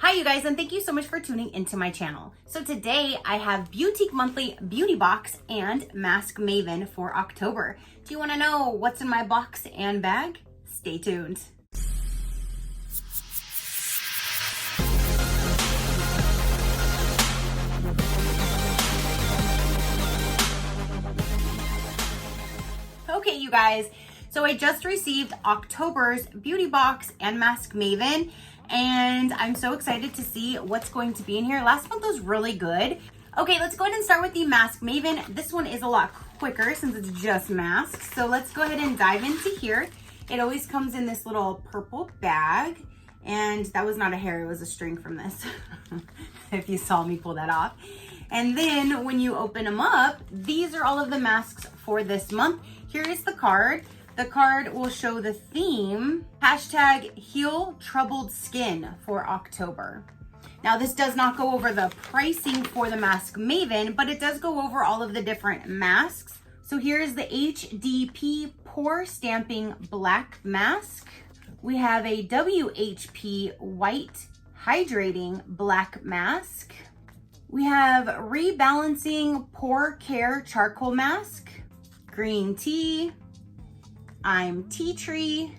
Hi you guys, and thank you so much for tuning into my channel. So today I have Beauteque Monthly Beauty Box and Mask Maven for October. Do you want to know what's in my box and bag? Stay tuned. Okay, you guys, so I just received October's Beauty Box and Mask Maven, and I'm so excited to see what's going to be in here. Last month was really good. Okay, let's go ahead and start with the Mask Maven. This one is a lot quicker since it's just masks. So let's go ahead and dive into here. It always comes in this little purple bag, and that was not a hair, it was a string from this, if you saw me pull that off. And then when you open them up, these are all of the masks for this month. Here is the card. The card will show the theme, hashtag heal troubled skin for October. Now this does not go over the pricing for the Mask Maven, but it does go over all of the different masks. So here is the HDP Pore Stamping Black Mask. We have a WHP White Hydrating Black Mask. We have Rebalancing Pore Care Charcoal Mask. Green tea, I'm tea tree,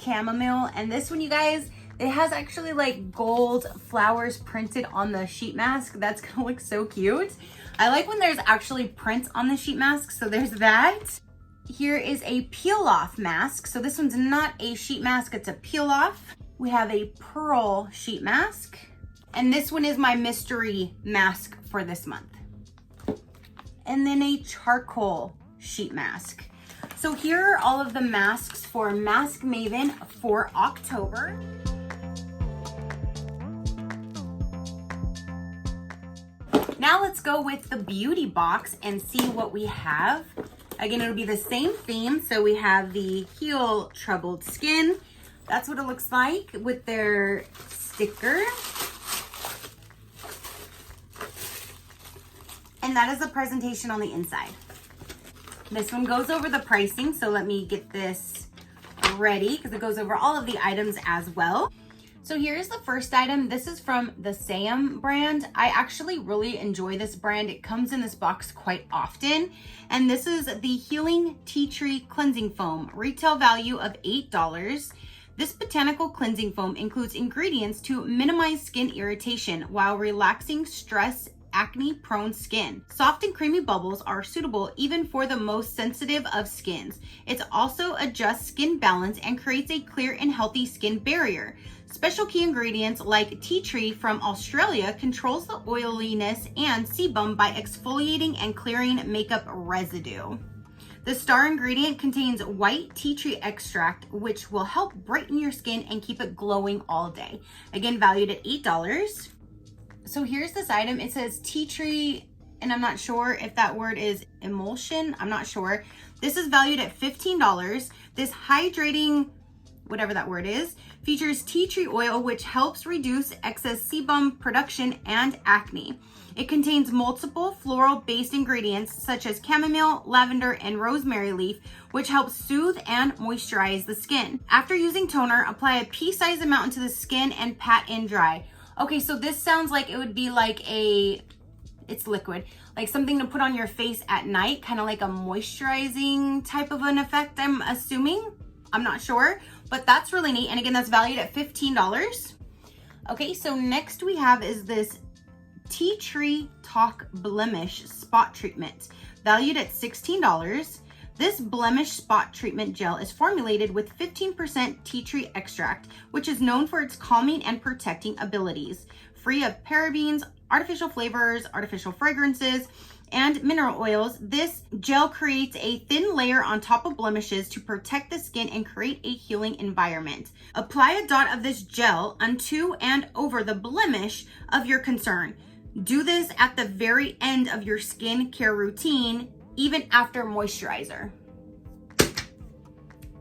chamomile, and this one, you guys, it has actually like gold flowers printed on the sheet mask. That's gonna look so cute. I like when there's actually prints on the sheet mask, so there's that. Here is a peel off mask. So this one's not a sheet mask, it's a peel off. We have a pearl sheet mask, and this one is my mystery mask for this month. And then a charcoal sheet mask. So here are all of the masks for Mask Maven for October. Now let's go with the beauty box and see what we have. Again, it'll be the same theme. So we have the Heal Troubled Skin. That's what it looks like with their sticker. And that is the presentation on the inside. This one goes over the pricing, so let me get this ready because it goes over all of the items as well. So here's the first item. This is from the Sam brand. I actually really enjoy this brand. It comes in this box quite often. And this is the Healing Tea Tree Cleansing Foam, retail value of $8. This botanical cleansing foam includes ingredients to minimize skin irritation while relaxing stress acne-prone skin. Soft and creamy bubbles are suitable even for the most sensitive of skins. It also adjusts skin balance and creates a clear and healthy skin barrier. Special key ingredients like tea tree from Australia controls the oiliness and sebum by exfoliating and clearing makeup residue. The star ingredient contains white tea tree extract, which will help brighten your skin and keep it glowing all day. Again, valued at $8. So here's this item. It says tea tree, and I'm not sure if that word is emulsion. I'm not sure. This is valued at $15. This hydrating, whatever that word is, features tea tree oil, which helps reduce excess sebum production and acne. It contains multiple floral-based ingredients such as chamomile, lavender, and rosemary leaf, which helps soothe and moisturize the skin. After using toner, apply a pea-sized amount into the skin and pat and dry. Okay, so this sounds like it would be like it's liquid, like something to put on your face at night, kind of like a moisturizing type of an effect, I'm assuming. I'm not sure, but that's really neat. And again, that's valued at $15. Okay, so next we have is this Tea Tree Talk Blemish Spot Treatment, valued at $16. This blemish spot treatment gel is formulated with 15% tea tree extract, which is known for its calming and protecting abilities. Free of parabens, artificial flavors, artificial fragrances, and mineral oils, this gel creates a thin layer on top of blemishes to protect the skin and create a healing environment. Apply a dot of this gel onto and over the blemish of your concern. Do this at the very end of your skincare routine, even after moisturizer.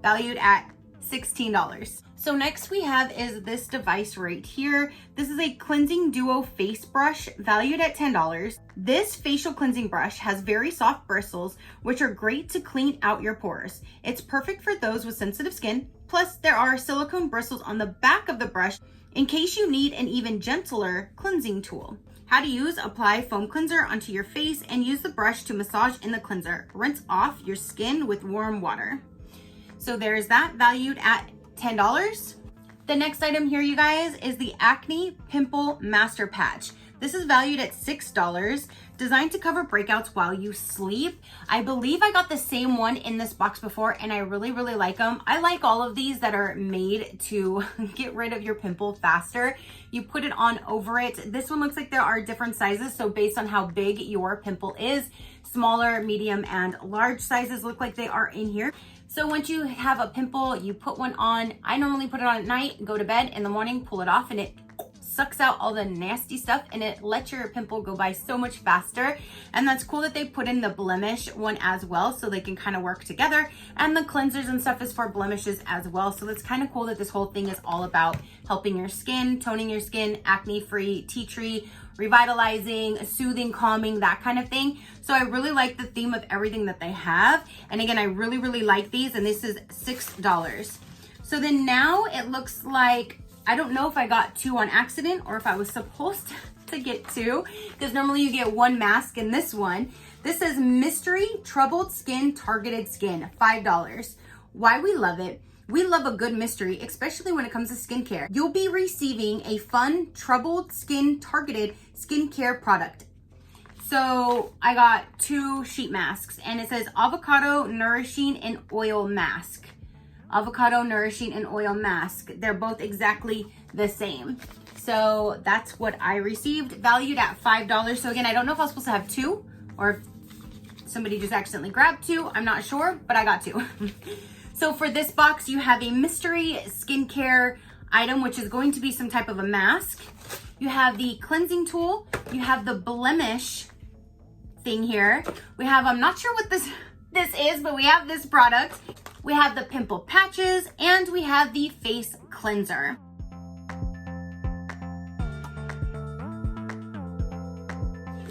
Valued at $16. So next we have is this device right here. This is a cleansing duo face brush valued at $10. This facial cleansing brush has very soft bristles, which are great to clean out your pores. It's perfect for those with sensitive skin. Plus there are silicone bristles on the back of the brush In case you need an even gentler cleansing tool. How to use: apply foam cleanser onto your face and use the brush to massage in the cleanser. Rinse off your skin with warm water. So there's that, valued at $10. The next item here, you guys, is the Acne Pimple Master Patch. This is valued at $6, designed to cover breakouts while you sleep. I believe I got the same one in this box before, and I really, really like them. I like all of these that are made to get rid of your pimple faster. You put it on over it. This one looks like there are different sizes, so based on how big your pimple is, smaller, medium, and large sizes look like they are in here. So once you have a pimple, you put one on. I normally put it on at night, go to bed, in the morning, pull it off, and it sucks out all the nasty stuff, and it lets your pimple go by so much faster. And that's cool that they put in the blemish one as well, so they can kind of work together. And the cleansers and stuff is for blemishes as well. So it's kind of cool that this whole thing is all about helping your skin, toning your skin, acne-free, tea tree, revitalizing, soothing, calming, that kind of thing. So I really like the theme of everything that they have. And again, I really, really like these, and this is $6. So then now it looks like, I don't know if I got two on accident or if I was supposed to get two, because normally you get one mask in this one. This says Mystery Troubled Skin Targeted Skin, $5. Why we love it? We love a good mystery, especially when it comes to skincare. You'll be receiving a fun, troubled skin targeted skincare product. So I got two sheet masks, and it says Avocado Nourishing and Oil Mask. Avocado Nourishing and Oil Mask. They're both exactly the same. So that's what I received, valued at $5. So again, I don't know if I was supposed to have two or if somebody just accidentally grabbed two. I'm not sure, but I got two. So for this box, you have a mystery skincare item, which is going to be some type of a mask. You have the cleansing tool. You have the blemish thing here. We have, I'm not sure what this is, but we have this product. We have the pimple patches, and we have the face cleanser.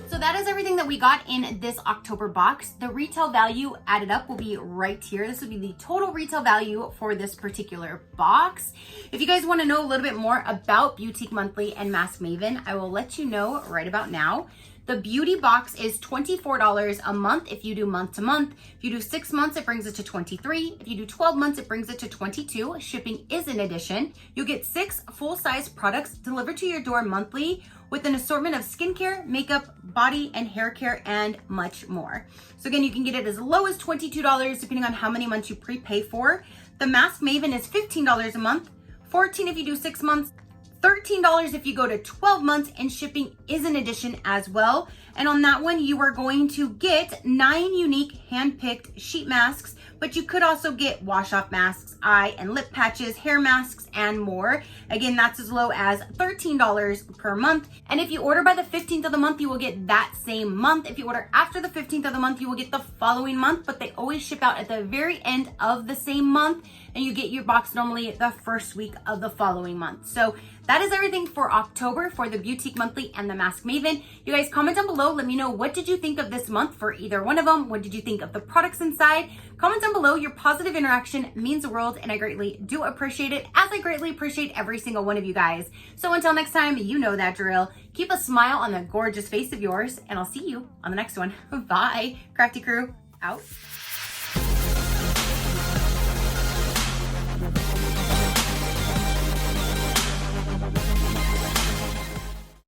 So that is everything that we got in this October box. The retail value added up will be right here. This will be the total retail value for this particular box. If you guys want to know a little bit more about Beauteque Monthly and Mask Maven, I will let you know right about now. The beauty box is $24 a month if you do month to month. If you do 6 months, it brings it to $23. If you do 12 months, it brings it to $22. Shipping is an addition. You'll get 6 full-size products delivered to your door monthly with an assortment of skincare, makeup, body and hair care, and much more. So again, you can get it as low as $22 depending on how many months you prepay for. The Mask Maven is $15 a month, $14 if you do 6 months, $13 if you go to 12 months, and shipping is an addition as well. And on that one, you are going to get 9 unique hand-picked sheet masks, but you could also get wash-off masks, eye and lip patches, hair masks, and more. Again, that's as low as $13 per month. And if you order by the 15th of the month, you will get that same month. If you order after the 15th of the month, you will get the following month, but they always ship out at the very end of the same month, and you get your box normally the first week of the following month. So that is everything for October for the Beauteque Monthly and the Mask Maven. You guys comment down below. Let me know, what did you think of this month for either one of them? What did you think of the products inside? Comment down below. Your positive interaction means the world, and I greatly do appreciate it, as I greatly appreciate every single one of you guys. So until next time, you know that drill. Keep a smile on the gorgeous face of yours, and I'll see you on the next one. Bye. Crafty crew, out.